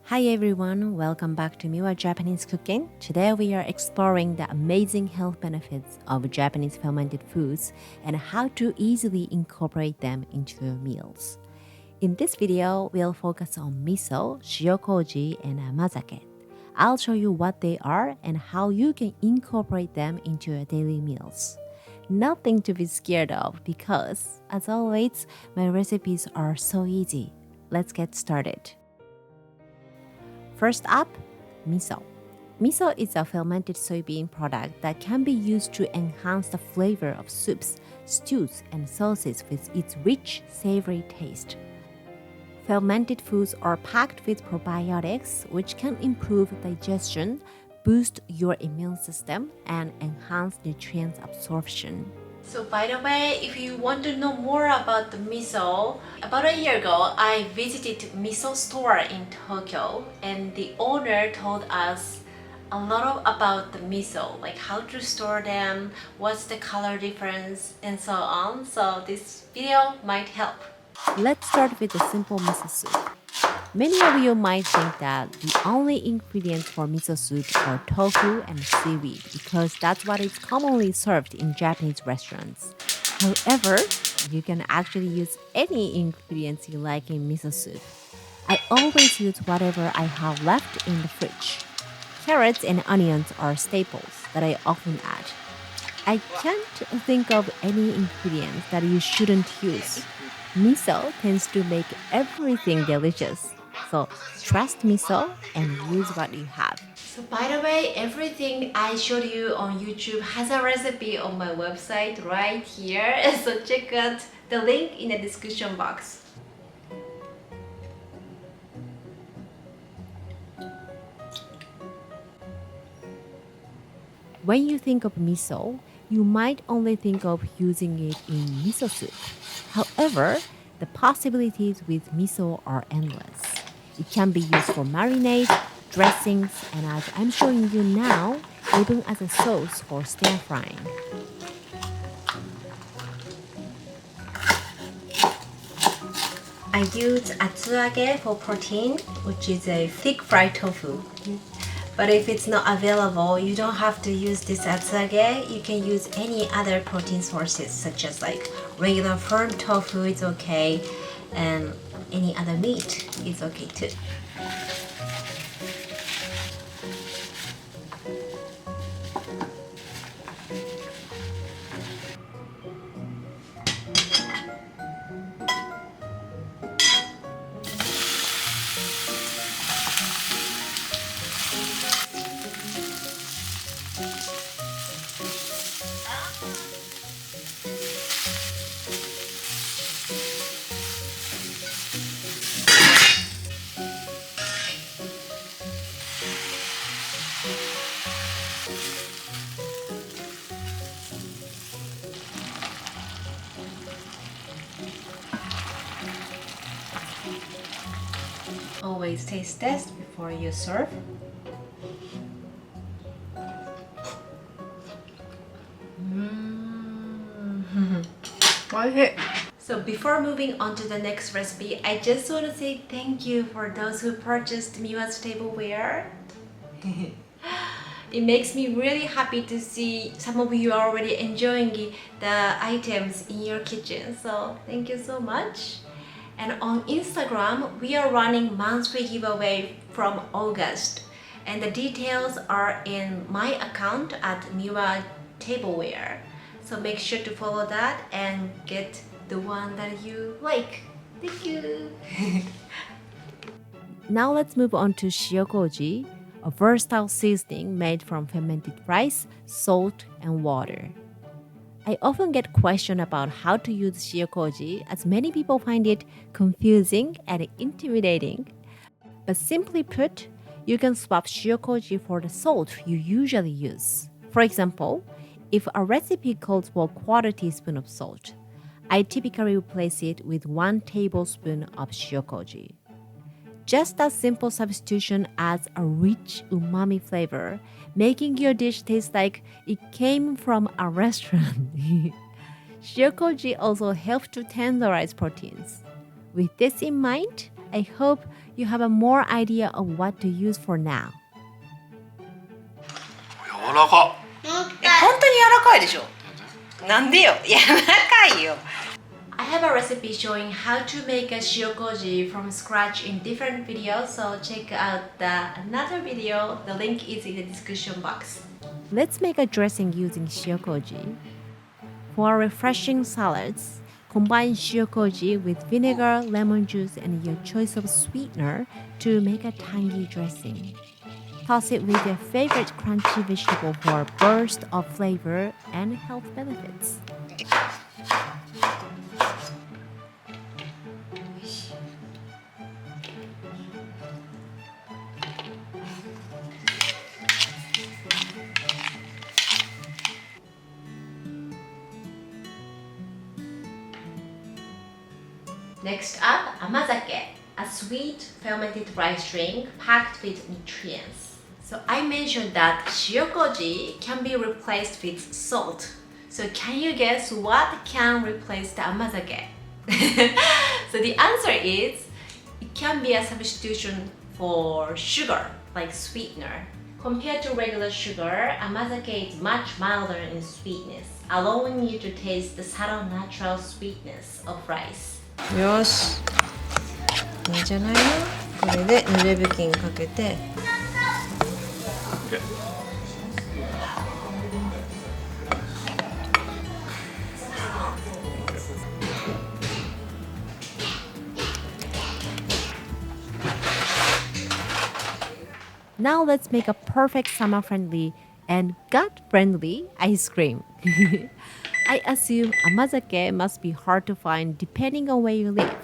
Hi everyone, welcome back to Miwa Japanese Cooking. Today we are exploring the amazing health benefits of Japanese fermented foods and how to easily incorporate them into your meals. In this video, we'll focus on miso, shiokoji, and amazake. I'll show you what they are and how you can incorporate them into your daily meals. Nothing to be scared of because, as always, my recipes are so easy. Let's get started. First up, miso. Miso is a fermented soybean product that can be used to enhance the flavor of soups, stews, and sauces with its rich, savory taste. Fermented foods are packed with probiotics, which can improve digestion, boost your immune system, and enhance nutrient absorption. So by the way, if you want to know more about the miso, about a year ago, I visited miso store in Tokyo and the owner told us a lot about the miso, like how to store them, what's the color difference, and so on. So this video might help. Let's start with the simple miso soup. Many of you might think that the only ingredients for miso soup are tofu and seaweed because that's what is commonly served in Japanese restaurants. However, you can actually use any ingredients you like in miso soup. I always use whatever I have left in the fridge. Carrots and onions are staples that I often add. I can't think of any ingredients that you shouldn't use. Miso tends to make everything delicious. So trust miso and use what you have. So by the way, everything I showed you on YouTube has a recipe on my website right here. So check out the link in the description box. When you think of miso, you might only think of using it in miso soup. However, the possibilities with miso are endless. It can be used for marinades, dressings, and as I'm showing you now, even as a sauce for stir frying. I use atsuage for protein, which is a thick fried tofu. But if it's not available, you don't have to use this atsuage. You can use any other protein sources, such as like regular firm tofu is okay, and any other meat is okay too. Always taste test before you serve. So before moving on to the next recipe, I just want to say thank you for those who purchased Miwa's tableware. It makes me really happy to see some of you are already enjoying the items in your kitchen. So thank you so much. And on Instagram, we are running monthly giveaway from August. And the details are in my account at Miwa Tableware. So make sure to follow that and get the one that you like. Thank you. Now let's move on to shiokoji, a versatile seasoning made from fermented rice, salt, and water. I often get questioned about how to use shiokoji as many people find it confusing and intimidating. But simply put, you can swap shiokoji for the salt you usually use. For example, if a recipe calls for a quarter teaspoon of salt, I typically replace it with 1 tablespoon of shiokoji. Just that simple substitution adds a rich umami flavor, making your dish taste like it came from a restaurant. Shiokoji also helps to tenderize proteins. With this in mind, I hope you have a more idea of what to use for now. 柔らかっ。本当に柔らかいでしょ。なんでよ、柔らかいよ。I have a recipe showing how to make a shiokoji from scratch in different videos, so check out another video. The link is in the description box. Let's make a dressing using shiokoji. For refreshing salads, combine shiokoji with vinegar, lemon juice, and your choice of sweetener to make a tangy dressing. Toss it with your favorite crunchy vegetable for a burst of flavor and health benefits. Next up, Amazake, a sweet fermented rice drink packed with nutrients. So I mentioned that shiokoji can be replaced with salt. So can you guess what can replace the Amazake? So the answer is, it can be a substitution for sugar, like sweetener. Compared to regular sugar, Amazake is much milder in sweetness, allowing you to taste the subtle natural sweetness of rice. よし。いいんじゃないの？これで濡れ布巾かけて。Now let's make a perfect summer-friendly and gut-friendly ice cream. I assume Amazake must be hard to find depending on where you live.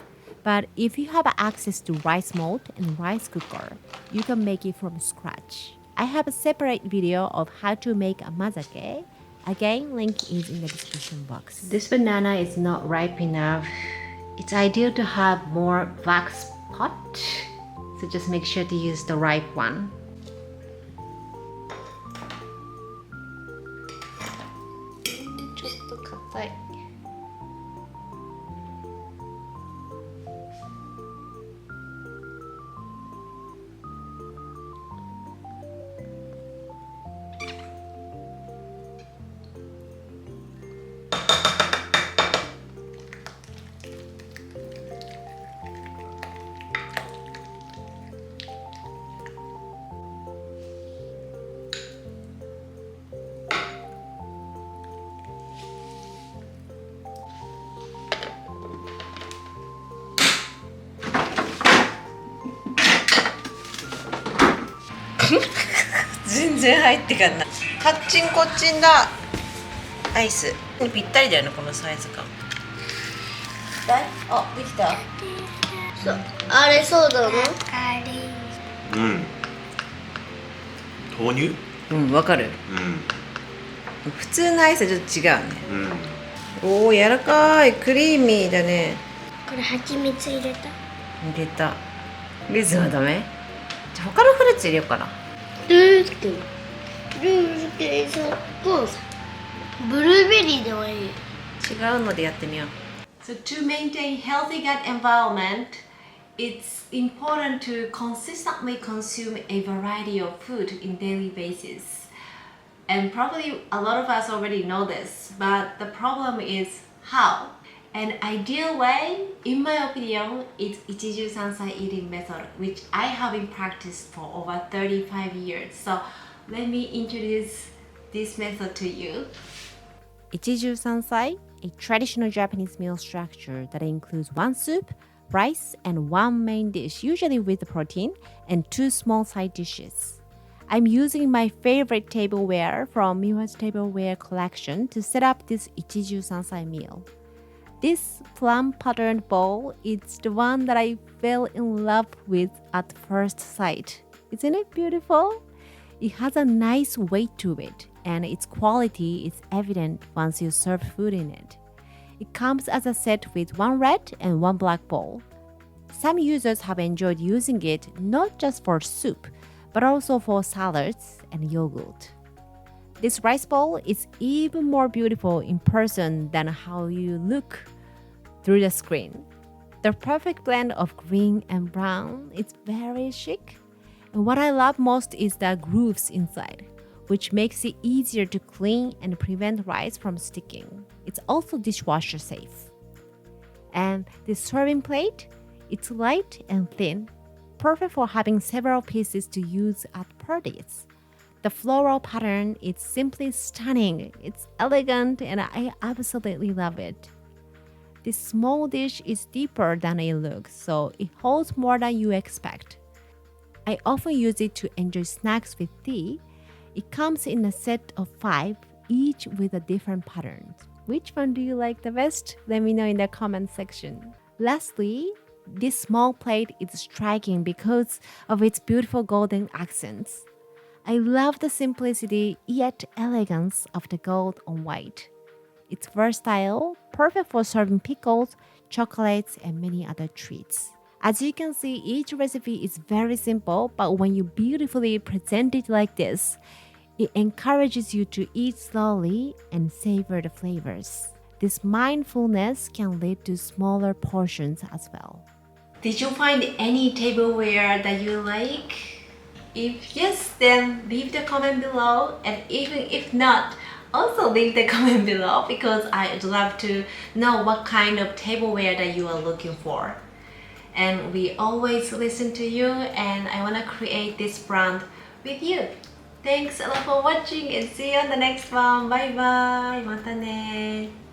But if you have access to rice mold and rice cooker, you can make it from scratch. I have a separate video of how to make Amazake. Again, link is in the description box. This banana is not ripe enough. It's ideal to have more wax pot, so just make sure to use the ripe one. Oh, 全然入ってかんない。カッチンコッチンだ。アイスにぴったりだよね、このサイズ感。あ、できた。そう、あれそうだの？うん。豆乳？うん、わかる。うん。普通のアイスとちょっと違うね。うん。おお、柔らかい、クリーミーだね。これ蜂蜜入れた。入れた。リズはダメ？じゃあ他のフルーツ入れようかな。ルーズケそこさ、ブルーベリーでもいい。違うのでやってみよう。So to maintain healthy gut environment, it's important to consistently consume a variety of food in daily basis. And probably a lot of us already know this, but the problem is how. An ideal way, in my opinion, is Ichiju-sansai eating method, which I have been practiced for over 35 years. So let me introduce this method to you. Ichiju-sansai, a traditional Japanese meal structure that includes one soup, rice, and one main dish, usually with protein, and two small side dishes. I'm using my favorite tableware from Miwa's Tableware collection to set up this Ichiju-sansai meal. This plum-patterned bowl is the one that I fell in love with at first sight. Isn't it beautiful? It has a nice weight to it, and its quality is evident once you serve food in it. It comes as a set with one red and one black bowl. Some users have enjoyed using it not just for soup, but also for salads and yogurt. This rice bowl is even more beautiful in person than how you look through the screen. The perfect blend of green and brown. It's very chic. And what I love most is the grooves inside, which makes it easier to clean and prevent rice from sticking. It's also dishwasher safe. And this serving plate, it's light and thin, perfect for having several pieces to use at parties. The floral pattern is simply stunning. It's elegant and I absolutely love it. This small dish is deeper than it looks, so it holds more than you expect. I often use it to enjoy snacks with tea. It comes in a set of 5, each with a different pattern. Which one do you like the best? Let me know in the comment section. Lastly, this small plate is striking because of its beautiful golden accents. I love the simplicity yet elegance of the gold on white. It's versatile, perfect for serving pickles, chocolates, and many other treats. As you can see, each recipe is very simple, but when you beautifully present it like this, it encourages you to eat slowly and savor the flavors. This mindfulness can lead to smaller portions as well. Did you find any tableware that you like? If yes, then leave the comment below, and even if not, also leave the comment below because I'd love to know what kind of tableware that you are looking for. And we always listen to you, and I want to create this brand with you. Thanks a lot for watching and see you on the next one. Bye bye. またね。